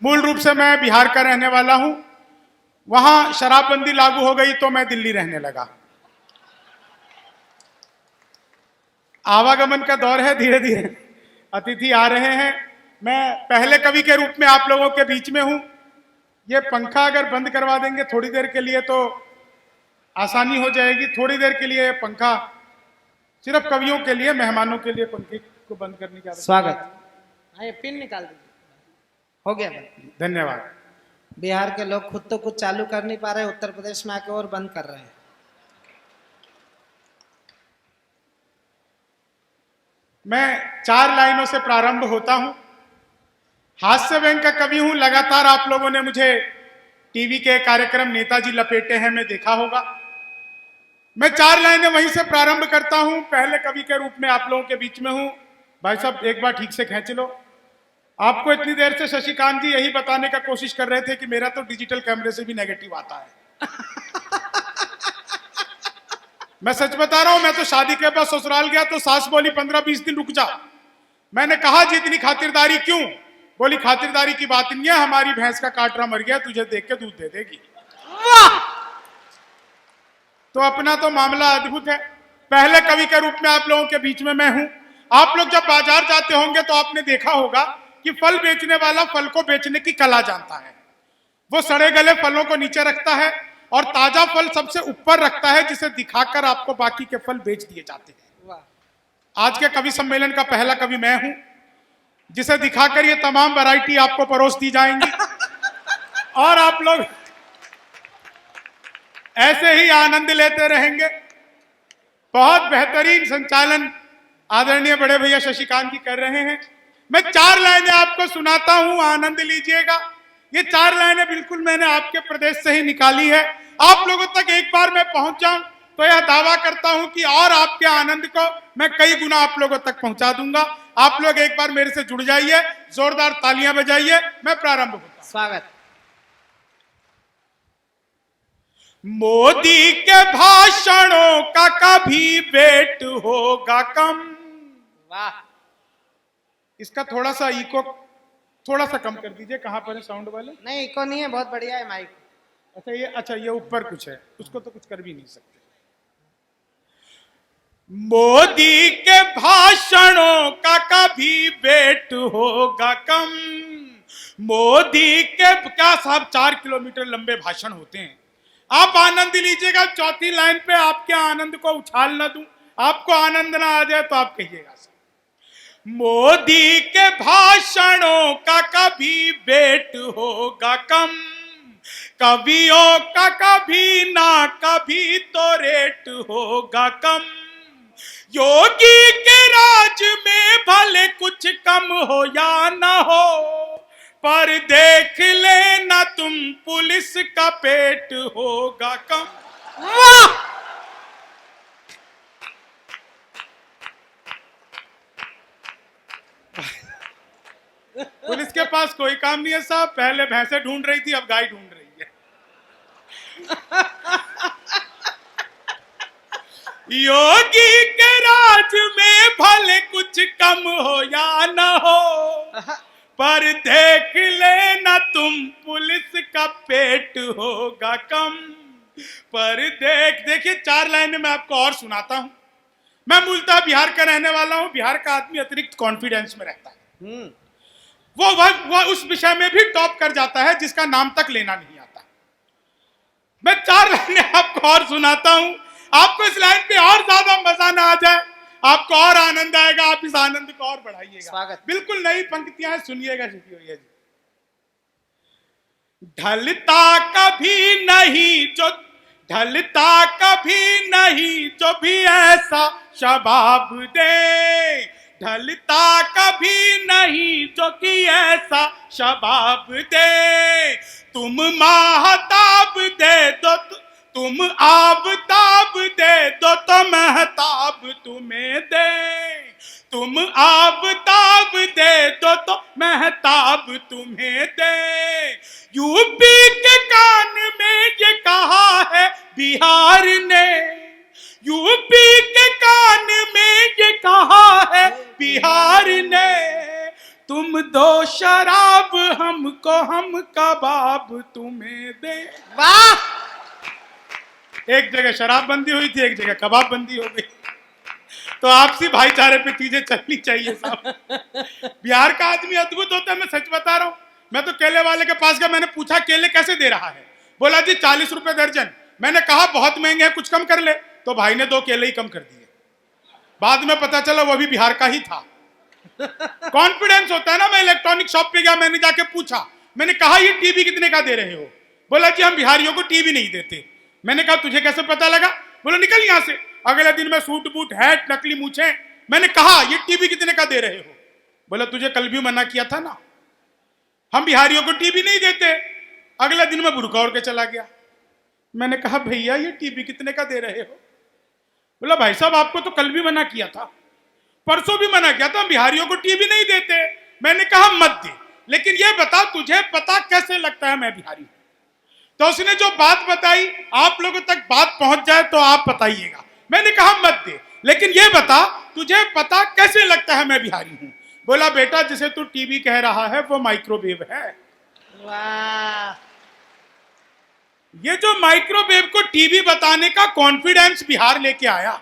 मूल रूप से मैं बिहार का रहने वाला हूं। वहां शराबबंदी लागू हो गई तो मैं दिल्ली रहने लगा। आवागमन का दौर है, धीरे धीरे अतिथि आ रहे हैं। मैं पहले कवि के रूप में आप लोगों के बीच में हूं। ये पंखा अगर बंद करवा देंगे थोड़ी देर के लिए तो आसानी हो जाएगी। थोड़ी देर के लिए पंखा सिर्फ कवियों के लिए, मेहमानों के लिए पंखे को बंद करने की स्वागत। हाँ, ये पिन निकाल दीजिए। हो गया बंद। धन्यवाद। बिहार के लोग खुद तो कुछ चालू कर नहीं पा रहे, उत्तर प्रदेश में आके और बंद कर रहे हैं। मैं 4 लाइनों से प्रारंभ होता हूं। हास्य व्यंग का कवि हूं। लगातार आप लोगों ने मुझे टीवी के कार्यक्रम नेताजी लपेटे हैं में देखा होगा। मैं 4 लाइनें वहीं से प्रारंभ करता हूं। पहले कवि के रूप में आप लोगों के बीच में हूं। भाई साहब एक बार ठीक से खींच लो। आपको इतनी देर से शशिकांत जी यही बताने का कोशिश कर रहे थे कि मेरा तो डिजिटल कैमरे से भी नेगेटिव आता है। मैं सच बता रहा हूं, मैं तो शादी के बाद ससुराल गया तो सास बोली 15-20 दिन रुक जाओ। मैंने कहा जी इतनी खातिरदारी क्यों? बोली खातिरदारी की बात नहीं है, हमारी भैंस का काटरा मर गया, तुझे देख के दूध दे देगी। तो अपना तो मामला अद्भुत है। पहले कवि के रूप में आप लोगों के बीच में मैं हूं। आप लोग जब बाजार जाते होंगे तो आपने देखा होगा कि फल बेचने वाला फल को बेचने की कला जानता है। वो सड़े गले फलों को नीचे रखता है और ताजा फल सबसे ऊपर रखता है, जिसे दिखाकर आपको बाकी के फल बेच दिए जाते हैं। आज के कवि सम्मेलन का पहला कवि मैं हूं, जिसे दिखाकर ये तमाम वैरायटी आपको परोस दी जाएंगी और आप लोग ऐसे ही आनंद लेते रहेंगे। बहुत बेहतरीन संचालन आदरणीय बड़े भैया शशिकांत जी कर रहे हैं। मैं 4 लाइनें आपको सुनाता हूं, आनंद लीजिएगा। ये 4 लाइनें बिल्कुल मैंने आपके प्रदेश से ही निकाली है। आप लोगों तक एक बार मैं पहुंच जाऊं तो यह दावा करता हूं कि और आपके आनंद को मैं कई गुना आप लोगों तक पहुंचा दूंगा। आप लोग एक बार मेरे से जुड़ जाइए, जोरदार तालियां बजाइए। मैं प्रारंभ होता हूं। स्वागत। मोदी के भाषणों का कभी वेट होगा कम। वाह। इसका थोड़ा सा इको थोड़ा सा कम कर दीजिए। कहां पर है साउंड वाले? नहीं, इको नहीं है, बहुत बढ़िया है माइक। अच्छा ये ऊपर कुछ है, उसको तो कुछ कर भी नहीं सकते। मोदी के भाषणों का कभी वेट होगा कम। मोदी के क्या साहब 4 किलोमीटर लंबे भाषण होते हैं। आप आनंद लीजिएगा। चौथी लाइन पे आपके आनंद को उछाल ना दूं, आपको आनंद ना आ जाए तो आप कहिएगा। मोदी के भाषणों का कभी वेट होगा कम। कवियों का कभी ना कभी तो रेट होगा कम। योगी के राज में भले कुछ कम हो या ना हो, पर देख लेना तुम पुलिस का पेट होगा कम। पुलिस के पास कोई काम नहीं है साहब। पहले भैंसे ढूंढ रही थी, अब गाय ढूंढ रही है। योगी के राज में भले कुछ कम हो या ना हो, पर देख लेना तुम पुलिस का पेट होगा कम। पर देखिए 4 लाइनें मैं आपको और सुनाता हूं। मैं मूलतः बिहार का रहने वाला हूं। बिहार का आदमी अतिरिक्त कॉन्फिडेंस में रहता है। वो उस विषय में भी टॉप कर जाता है जिसका नाम तक लेना नहीं आता। मैं 4 लाइनें आपको और सुनाता हूं। आपको इस लाइन पे और ज्यादा मजा ना आ जाए, आपको और आनंद आएगा, आप इस आनंद को और बढ़ाइएगा। बिल्कुल नई पंक्तियां हैं, सुनिएगा जी। ढलता कभी नहीं जो भी ऐसा शबाब दे। ढलता कभी नहीं जो कि ऐसा शबाब दे। तुम माहताब दे दो, तुम आबताब दे दो तो महताब तुम्हें दे। तुम आबताब दे दो तो महताब तुम्हें दे। यूपी के कान में ये कहा है बिहार ने। यूपी के कान में ये कहा है बिहार ने। तुम दो शराब हमको, हम कबाब तुम्हें दे। वाह! एक जगह शराब बंदी हुई थी, एक जगह कबाब बंदी हो गई। तो आपसी भाईचारे पे चीजें चलनी चाहिए साहब। बिहार का आदमी अद्भुत होता है, मैं सच बता रहा हूं। मैं तो केले वाले के पास गया, मैंने पूछा केले कैसे दे रहा है? बोला जी 40 रुपए दर्जन। मैंने कहा बहुत महंगे हैं, कुछ कम कर ले। तो भाई ने 2 केले ही कम कर दिए। बाद में पता चला वो भी बिहार का ही था। कॉन्फिडेंस होता है ना। मैं इलेक्ट्रॉनिक शॉप पे गया, मैंने जाके पूछा, मैंने कहा ये टीवी कितने का दे रहे हो? बोला जी हम बिहारियों को टीवी नहीं देते। मैंने कहा तुझे कैसे पता लगा? बोला निकल यहां से। अगले दिन मैं सूट बूट हैट नकली मूछे। मैंने कहा ये टीवी कितने का दे रहे हो? बोला तुझे कल भी मना किया था ना, हम बिहारियों को टीवी नहीं देते। अगला दिन मैं बुर्का ओढ़ के चला गया। मैंने कहा भैया ये टीवी कितने का दे रहे हो? बोला भाई साहब आपको तो कल भी मना किया था, परसों भी मना किया था, हम बिहारियों को टीवी नहीं देते। मैंने कहा मत दे, लेकिन ये बता तुझे पता कैसे लगता है मैं बिहारी हूं? तो उसने जो बात बताई, आप लोगों तक बात पहुंच जाए तो आप बताइएगा। मैंने कहा मत दे, लेकिन ये बता तुझे पता कैसे लगता है मैं बिहारी हूं? बोला बेटा जिसे तू टीवी कह रहा है वो माइक्रोवेव है। वाह! ये जो माइक्रोवेव को टीवी बताने का कॉन्फिडेंस बिहार लेके आया,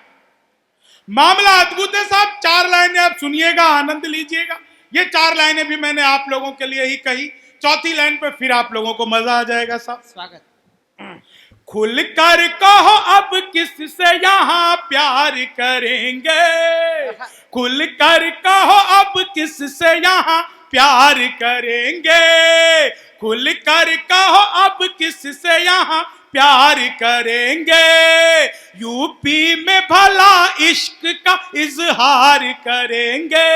मामला अद्भुत है साहब। 4 लाइनें आप सुनिएगा, आनंद लीजिएगा। ये 4 लाइनें भी मैंने आप लोगों के लिए ही कही। चौथी लाइन पे फिर आप लोगों को मजा आ जाएगा साहब। स्वागत। खुल कर कहो अब किससे यहाँ प्यार करेंगे, खुल कर कहो अब किससे यहाँ प्यार करेंगे, खुल कर कहो अब किससे यहाँ प्यार करेंगे। यूपी में भला इश्क का इजहार करेंगे,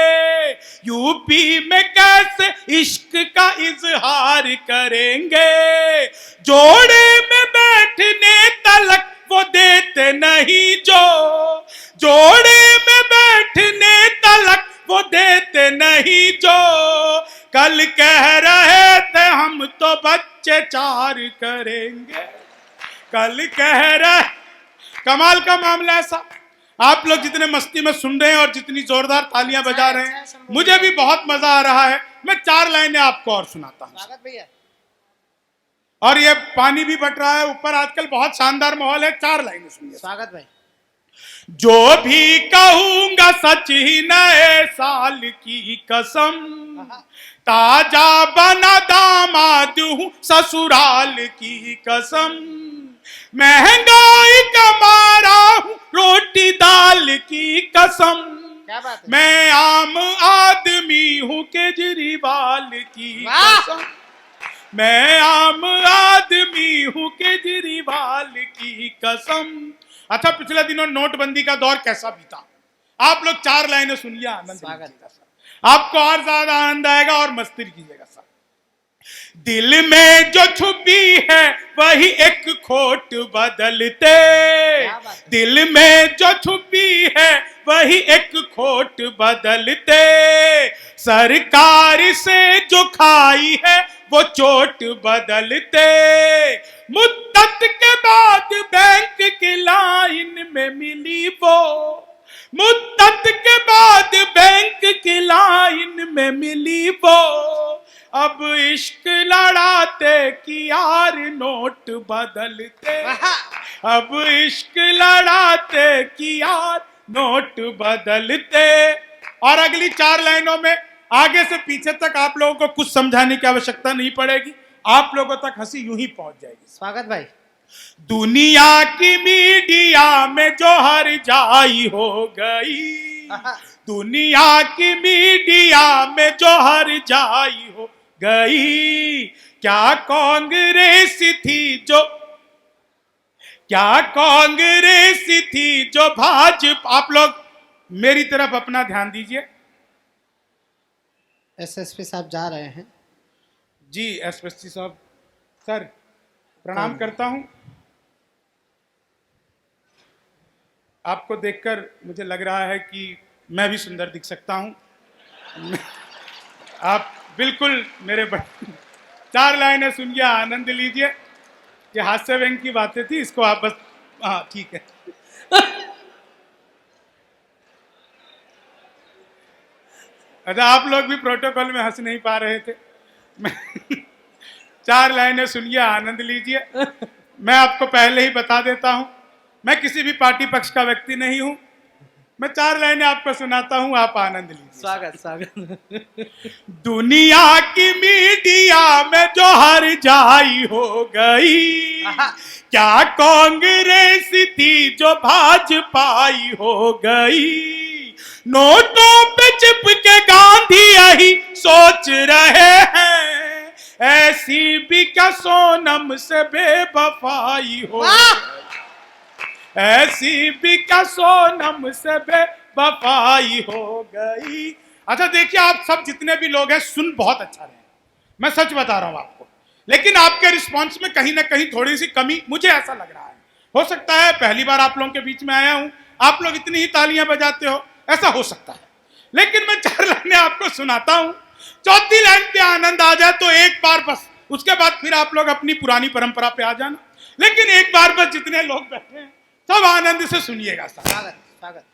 यूपी में कैसे इश्क का इजहार करेंगे। जोड़े में बैठने तलक वो देते नहीं जो, जोड़े में बैठने तलक वो देते नहीं जो। कल कह रहे थे हम तो बच्चे 4 करेंगे, कल कह रहे। कमाल का मामला ऐसा। आप लोग जितने मस्ती में सुन रहे हैं और जितनी जोरदार तालियां बजा रहे हैं, मुझे भी बहुत मजा आ रहा है। मैं 4 लाइनें आपको और सुनाता हूं। स्वागत भैया। और ये पानी भी बट रहा है ऊपर, आजकल बहुत शानदार माहौल है। 4 लाइनें सुनिए। स्वागत भाई। जो भी कहूंगा सच ही नए साल की कसम, ताजा बना दामाद हूं ससुराल की कसम। महंगाई का मारा हूं रोटी दाल की कसम। क्या बात है? मैं आम आदमी हूं केजरीवाल की कसम, मैं आम आदमी हूं केजरीवाल की कसम। अच्छा पिछले दिनों नोटबंदी का दौर कैसा बीता? आप लोग 4 लाइनें सुनिए, आनंद लीजिएगा सर। आपको और ज्यादा आनंद आएगा और मस्ती कीजिएगा सर। दिल में जो छुपी है वही एक खोट बदलते, दिल में जो छुपी है वही एक खोट बदलते। सरकार से जो खाई है वो चोट बदलते। मुद्दत के बाद बैंक की लाइन में मिली वो, मुद्दत के बाद बैंक की लाइन में मिली वो। अब इश्क लड़ाते कि यार नोट बदलते, अब इश्क लड़ाते कि यार नोट बदलते। और अगली 4 लाइनों में आगे से पीछे तक आप लोगों को कुछ समझाने की आवश्यकता नहीं पड़ेगी, आप लोगों तक हंसी यूं ही पहुंच जाएगी। स्वागत भाई। दुनिया की मीडिया में जो हर जाई हो गई, दुनिया की मीडिया में जो हर जाई हो गई। क्या कांग्रेस थी जो, क्या कांग्रेस थी जो भाजपा। आप लोग मेरी तरफ अपना ध्यान दीजिए। एसएसपी साहब जा रहे हैं। जी एसएसपी साहब, सर प्रणाम करता हूं। आपको देखकर मुझे लग रहा है कि मैं भी सुंदर दिख सकता हूं। आप बिल्कुल मेरे 4 लाइनें सुनिए, आनंद लीजिए। ये हास्य व्यंग की बातें थी, इसको आप बस, हाँ ठीक है। अच्छा, आप लोग भी प्रोटोकॉल में हंस नहीं पा रहे थे। मैं 4 लाइनें सुनिए, आनंद लीजिए। मैं आपको पहले ही बता देता हूं, मैं किसी भी पार्टी पक्ष का व्यक्ति नहीं हूं। मैं 4 लाइनें आपको सुनाता हूं, आप आनंद लीजिए। स्वागत स्वागत। दुनिया की मीडिया में जो हर जाई हो गई, क्या कांग्रेस थी जो भाजपाई हो गई। नोटों पे चिपके गांधी यही सोच रहे हैं, ऐसी भी क्या सोनम से बेवफाई हो, ऐसी भी क्या सोनम से बेवफाई हो गई। अच्छा देखिए, आप सब जितने भी लोग हैं सुन बहुत अच्छा रहे हैं, मैं सच बता रहा हूं आपको, लेकिन आपके रिस्पांस में कहीं ना कहीं थोड़ी सी कमी मुझे ऐसा लग रहा है। हो सकता है पहली बार आप लोगों के बीच में आया हूं, आप लोग इतनी ही तालियां बजाते हो, ऐसा हो सकता है। लेकिन मैं 4 लाइनें आपको सुनाता हूं, 4थी लाइन पे आनंद आ जाए तो एक बार बस, उसके बाद फिर आप लोग अपनी पुरानी परंपरा पे आ जाना। लेकिन एक बार बस जितने लोग बैठे हैं सब आनंद से सुनिएगा। स्वागत स्वागत।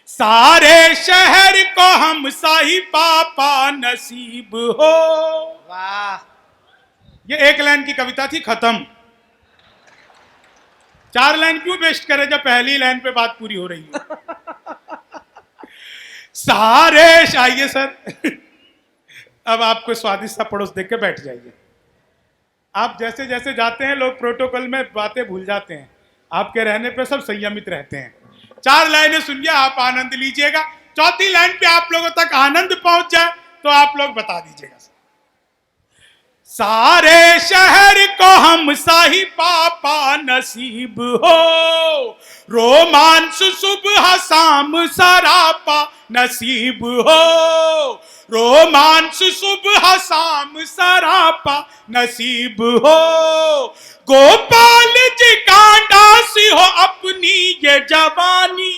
सारे शहर को हम शाही पापा नसीब हो। वाह, ये 1 लाइन की कविता थी, खत्म। 4 लाइन क्यों वेस्ट करे जब पहली लाइन पे बात पूरी हो रही है। सारे, आइए सर। अब आपको स्वादिष्ट सा पड़ोस देख के बैठ जाइए। आप जैसे जैसे जाते हैं लोग प्रोटोकॉल में बातें भूल जाते हैं, आपके रहने पे सब संयमित रहते हैं। 4 लाइनें सुनिए, आप आनंद लीजिएगा। 4थी लाइन पे आप लोगों तक आनंद पहुंच जाए तो आप लोग बता दीजिएगा। सारे शहर को हम शाही पापा नसीब हो, रोमांस सुबह शाम सरापा नसीब हो, रोमांस सुबह शाम सरापा नसीब हो। गोपाल जी कांडासी हो अपनी ये जवानी,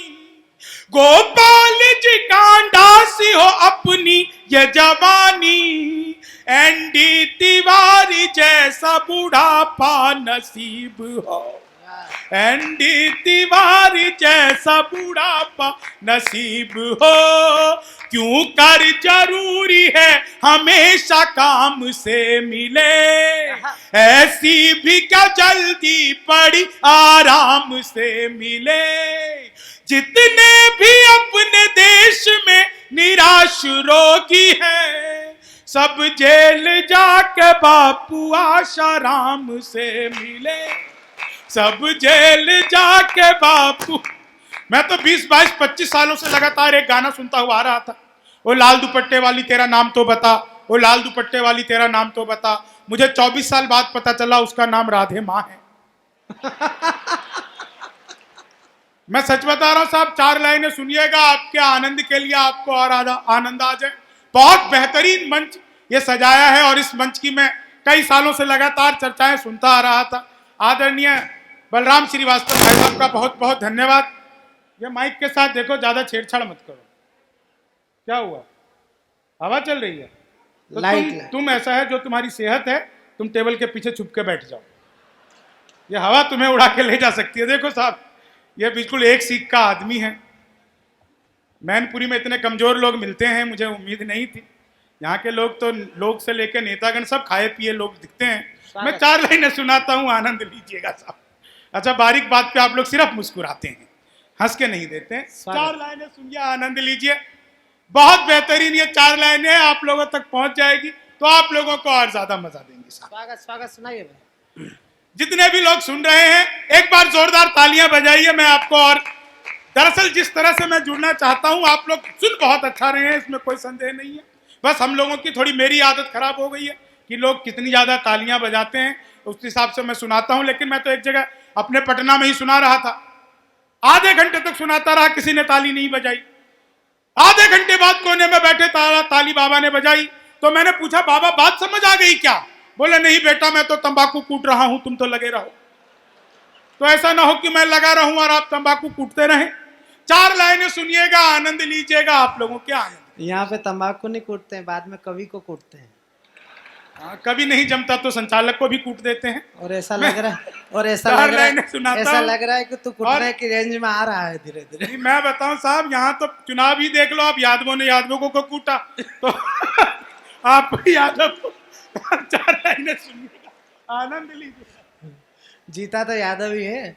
गोपाल जी कांडासी हो अपनी ये जवानी। एनडी तिवारी जैसा बुढ़ापा नसीब हो, एनडी तिवारी जैसा बुढ़ापा नसीब हो। क्यों कर जरूरी है हमेशा काम से मिले, ऐसी भी क्या जल्दी पड़ी आराम से मिले। जितने भी अपने देश में निराश रोगी हैं, सब जेल जाके बापू आशाराम से मिले, सब जेल जाके बापू। मैं तो 20, 22, 25 सालों से लगातार एक गाना सुनता हुआ आ रहा था, वो लाल दुपट्टे वाली तेरा नाम तो बता, वो लाल दुपट्टे वाली तेरा नाम तो बता। मुझे 24 साल बाद पता चला उसका नाम राधे माँ है। मैं सच बता रहा हूं साहब, 4 लाइनें सुनिएगा, आपके आनंद के लिए आपको और आनंद आ जाए। बहुत बेहतरीन मंच ये सजाया है और इस मंच की मैं कई सालों से लगातार चर्चाएं सुनता आ रहा था। आदरणीय बलराम श्रीवास्तव भाई साहब का बहुत बहुत धन्यवाद। ये माइक के साथ देखो, ज्यादा छेड़छाड़ मत करो। क्या हुआ, हवा चल रही है तो तुम ऐसा है, जो तुम्हारी सेहत है तुम टेबल के पीछे छुप के बैठ जाओ, ये हवा तुम्हें उड़ा के ले जा सकती है। देखो साहब, ये बिल्कुल एक सीख का आदमी है। मैनपुरी में इतने कमजोर लोग मिलते हैं, मुझे उम्मीद नहीं थी। यहाँ के लोग तो लोग से लेकर नेतागण सब खाए पिए लोग दिखते हैं। मैं 4 लाइनें सुनाता हूँ, आनंद लीजिएगा साहब। अच्छा, बारीक बात पे आप लोग सिर्फ मुस्कुराते हैं, हंस के नहीं देते हैं। 4 लाइनें सुनिए, आनंद लीजिए। बहुत बेहतरीन ये 4 लाइनें आप लोगों तक पहुंच जाएगी तो आप लोगों को और ज्यादा मजा देंगे साहब। स्वागत स्वागत सुनाइए। जितने भी लोग सुन रहे हैं एक बार जोरदार तालियां बजाइए। मैं आपको, और दरअसल जिस तरह से मैं जुड़ना चाहता हूं, आप लोग सुन बहुत अच्छा रहे हैं, इसमें कोई संदेह नहीं है। बस हम लोगों की थोड़ी, मेरी आदत खराब हो गई है कि लोग कितनी ज्यादा तालियां बजाते हैं, उस हिसाब से मैं सुनाता हूं। लेकिन मैं तो एक जगह अपने पटना में ही सुना रहा था, आधे घंटे तक सुनाता रहा, किसी ने ताली नहीं बजाई। आधे घंटे बाद कोने में बैठे ताली बाबा ने बजाई, तो मैंने पूछा, बाबा बात समझ आ गई क्या? बोले, नहीं बेटा, मैं तो तंबाकू कूट रहा हूं, तुम तो लगे रहो। तो ऐसा ना हो कि मैं लगा रहूं और आप तंबाकू कूटते रहें। 4 लाइनें सुनिएगा, आनंद लीजिएगा, आप लोगों के आनंद। यहाँ पे तंबाकू नहीं कूटते हैं, बाद में कवि को कूटते हैं। कभी नहीं जमता तो संचालक को भी कूट देते हैं। और ऐसा लग रहा है और ऐसा चार लग रहा लाइनें है, सुनाता ऐसा हूँ। लग रहा है कि तू कुटने की रेंज में आ रहा है धीरे धीरे। नहीं, मैं बताऊं साहब, यहाँ तो चुनाव ही देख लो आप, यादवों ने यादवों को कूटा तो आप यादव को 4 लाइनें सुनिएगा, आनंद लीजिए। जीता तो यादव ही है।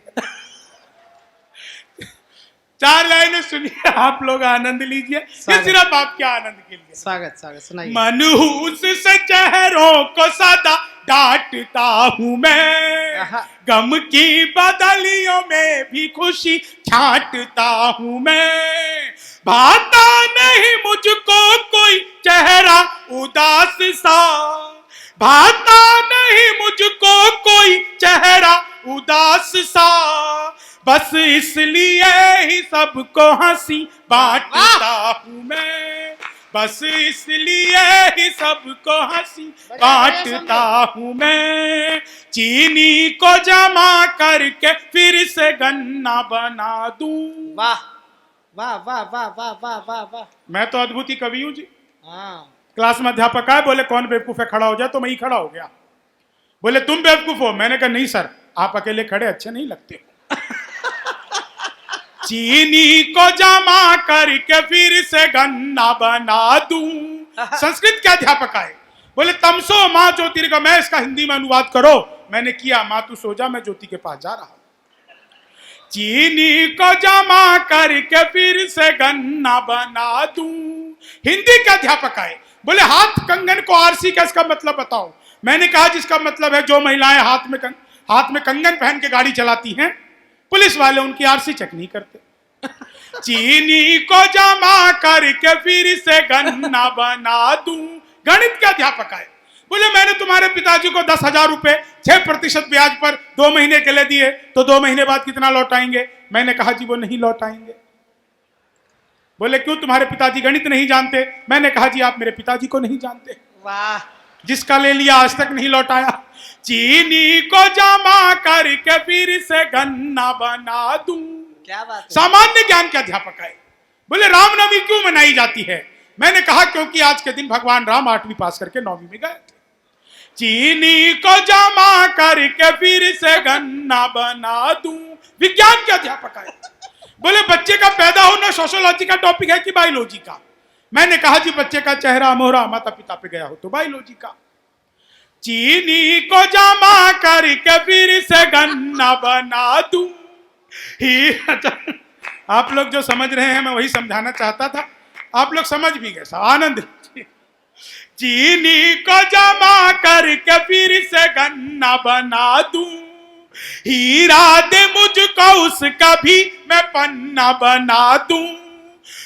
4 लाइनें सुनिए, आप लोग आनंद लीजिए, ये स्वागत। सिर्फ आपके आनंद के लिए। स्वागत स्वागत सुनाइए। मनहूस से चेहरों को सदा डांटता हूँ मैं, आहा। गम की बदलियों में भी खुशी छांटता हूँ मैं। भाता नहीं मुझको कोई चेहरा उदास सा, भाता नहीं मुझको कोई चेहरा उदास सा, बस इसलिए ही सबको हंसी बांटता हूँ मैं, बस इसलिए ही सबको हंसी बांटता हूँ मैं। चीनी को जमा करके फिर से गन्ना बना दूं। वाह वाह वाह वाह वाह वाह वाह वाह। मैं तो अद्भुत ही कवि हूं जी। हाँ क्लास में अध्यापक आए, बोले कौन बेवकूफ है, खड़ा हो जाए, तो मैं ही खड़ा हो गया। बोले तुम बेवकूफ हो, मैंने कहा नहीं सर, आप अकेले खड़े अच्छे नहीं लगते हो। चीनी को जमा करके फिर से गन्ना बना दूं। संस्कृत के अध्यापक आए, बोले तमसो माँ ज्योतिर्गमय, इसका हिंदी में अनुवाद करो। मैंने किया, माँ तू सो जा, मैं ज्योति के पास जा रहा हूं। चीनी को जमा करके फिर से गन्ना बना दूं। हिंदी के अध्यापक आए, बोले हाथ कंगन को आरसी का इसका मतलब बताओ। मैंने कहा जिसका मतलब है जो महिलाएं हाथ में कंगन पहन के गाड़ी चलाती हैं, पुलिस वाले उनकी आरसी चेक नहीं करते। चीनी को जमा करके फिर से गन्ना बना दूं। गणित के अध्यापक आए, बोले मैंने तुम्हारे पिताजी को 10,000 रुपए 6% ब्याज पर 2 महीने के लिए दिए, तो 2 महीने बाद कितना लौटाएंगे? मैंने कहा जी वो नहीं लौटाएंगे। बोले क्यों, तुम्हारे पिताजी गणित नहीं जानते? मैंने कहा जी आप मेरे पिताजी को नहीं जानते। वाह। जिसका ले लिया आज तक नहीं लौटाया। चीनी को जमा करके फिर से गन्ना बना दूं। क्या बात है। सामान्य ज्ञान के अध्यापक आए, बोले रामनवमी क्यों मनाई जाती है? मैंने कहा क्योंकि आज के दिन भगवान राम 8वीं पास करके 9वीं में गए थे। चीनी को जमा करके फिर से गन्ना बना दूं। विज्ञान के अध्यापक आए, बोले बच्चे का पैदा होना सोशियोलॉजी का टॉपिक है कि बायोलॉजी का? मैंने कहा जी बच्चे का चेहरा मोहरा माता पिता पे गया हो तो बायोलॉजी का। चीनी को जमा करके फिर से गन्ना बना दूं। आप लोग जो समझ रहे हैं मैं वही समझाना चाहता था, आप लोग समझ भी गए, आनंद। चीनी को जमा करके फिर से गन्ना बना दूं। हीरा दे मुझको उसका भी मैं पन्ना बना दूं।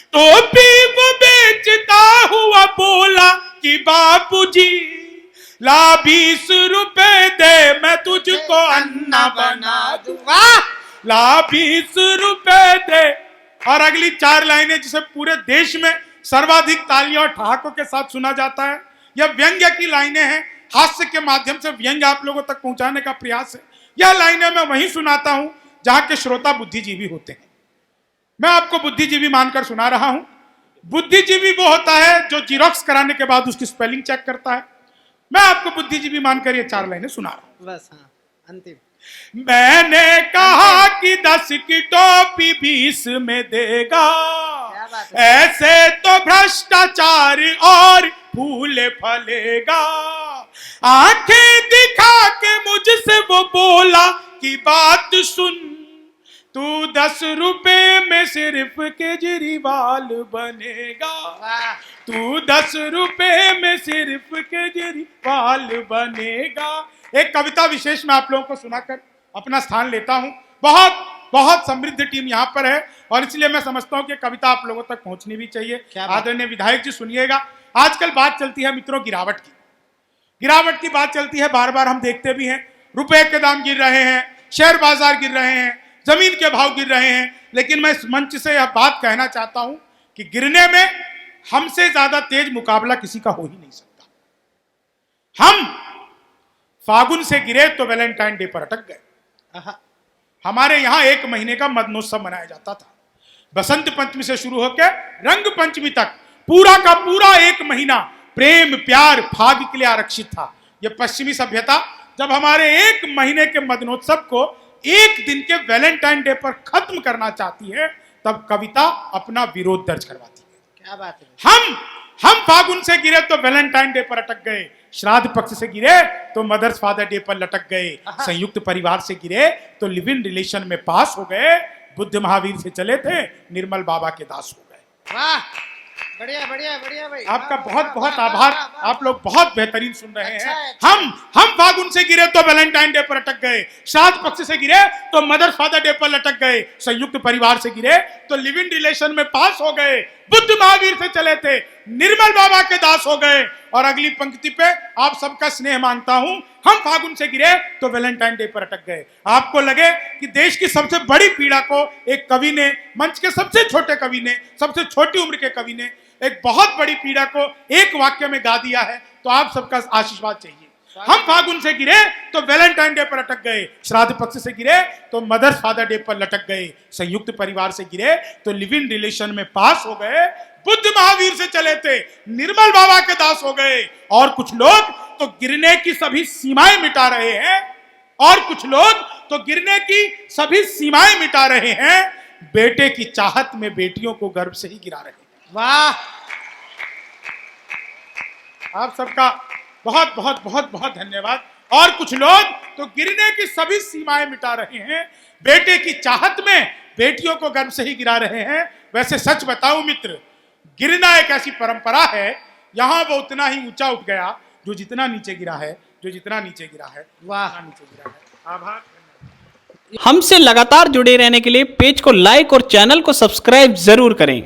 तो भी वो बेचता हुआ बोला कि बापूजी ला 20 रुपए दे मैं तुझको अन्ना बना दूं। ला 20 रुपए दे। और अगली 4 लाइनें जिसे पूरे देश में सर्वाधिक तालियों और ठहाकों के साथ सुना जाता है, यह व्यंग्य की लाइनें हैं। हास्य के माध्यम से व्यंग्य आप लोगों तक पहुंचाने का प्रयास है। यह लाइनें मैं वहीं सुनाता हूं जहां के श्रोता बुद्धिजीवी होते हैं। मैं आपको बुद्धिजीवी मानकर सुना रहा हूं। बुद्धिजीवी वो होता है जो जीरोक्स कराने के बाद उसकी स्पेलिंग चेक करता है। मैं आपको बुद्धिजीवी मानकर ये 4 लाइनें सुना रहा हूं। बस हाँ, अंतिम। मैंने कहा कि 10 की टोपी 20 में देगा, ऐसे तो भ्रष्टाचार और फूले फलेगा। आंखें दिखा के मुझसे वो बोला कि बात सुन, तू 10 रुपए में सिर्फ केजरीवाल बनेगा। तू 10 रुपए में सिर्फ केजरीवाल बनेगा। एक कविता विशेष में आप लोगों को सुनाकर अपना स्थान लेता हूं। बहुत बहुत समृद्ध टीम यहाँ पर है और इसलिए मैं समझता हूं कि कविता आप लोगों तक पहुंचनी भी चाहिए। आदरणीय विधायक जी सुनिएगा, आजकल बात चलती है मित्रों गिरावट की। गिरावट की बात चलती है, बार बार हम देखते भी हैं, रुपए के दाम गिर रहे हैं, शेयर बाजार गिर रहे हैं, जमीन के भाव गिर रहे हैं। लेकिन मैं इस मंच से यह बात कहना चाहता हूं कि गिरने में हमसे ज्यादा तेज मुकाबला किसी का हो ही नहीं सकता। हम फागुन से गिरे तो वैलेंटाइन डे पर अटक गए। हमारे यहां 1 महीने का मदनोत्सव मनाया जाता था। बसंत पंचमी से शुरू होकर रंग पंचमी तक पूरा का पूरा 1 महीना प्रेम प्यार फाग के लिए आरक्षित था। यह पश्चिमी सभ्यता जब हमारे 1 महीने के मदनोत्सव को 1 दिन के वैलेंटाइन डे पर खत्म करना चाहती है, तब कविता अपना विरोध दर्ज करवाती है। क्या बात है। हम फागुन से गिरे तो वैलेंटाइन डे पर अटक गए, श्राद्ध पक्ष से गिरे तो मदर्स फादर डे पर लटक गए, संयुक्त परिवार से गिरे तो लिव इन रिलेशन में पास हो गए, बुद्ध महावीर से चले थे निर्मल बाबा के दास हो गए। वाह, बढ़िया बढ़िया बढ़िया भाई। आपका वाह, बहुत वाह, बहुत वाह, आभार। वाह, वाह, आप लोग बहुत बेहतरीन सुन रहे अच्छा हैं। है, अच्छा हम फागुन से गिरे तो वैलेंटाइन डे पर अटक गए, श्राद्ध पक्ष से गिरे तो मदर फादर डे पर लटक गए, संयुक्त परिवार से गिरे तो लिव इन रिलेशन में पास हो गए, बुद्ध महावीर से चले थे निर्मल बाबा के दास हो गए। और अगली पंक्ति पे आप सबका स्नेह मांगता हूं, हम फागुन से गिरे तो वैलेंटाइन डे पर अटक गए। आपको लगे कि देश की सबसे बड़ी पीड़ा को एक कवि ने, मंच के सबसे छोटे कवि ने, सबसे छोटी उम्र के कवि ने एक बहुत बड़ी पीड़ा को एक वाक्य में गा दिया है, तो आप सबका आशीर्वाद चाहिए। हम फागुन से गिरे तो वैलेंटाइन डे पर अटक गए, श्राद्ध पक्ष से गिरे तो मदर्स फादर डे पर लटक गए, संयुक्त परिवार से गिरे तो लिव इन रिलेशन में पास हो गए, बुद्ध महावीर से चले थे निर्मल बाबा के दास हो गए। और कुछ लोग तो गिरने की सभी सीमाएं मिटा रहे हैं, और कुछ लोग तो गिरने की सभी सीमाएं मिटा रहे हैं, बेटे की चाहत में बेटियों को गर्भ से ही गिरा रहे हैं। वाह, आप सबका बहुत बहुत बहुत बहुत धन्यवाद। और कुछ लोग तो गिरने की सभी सीमाएं मिटा रहे हैं, बेटे की चाहत में बेटियों को गर्भ से ही गिरा रहे हैं। वैसे सच बताऊं मित्र, गिरना एक ऐसी परंपरा है, यहां वो उतना ही ऊंचा उठ गया जो जितना नीचे गिरा है, जो जितना नीचे गिरा है, वाह, नीचे गिरा है। आभार। हमसे लगातार जुड़े रहने के लिए पेज को लाइक और चैनल को सब्सक्राइब जरूर करें।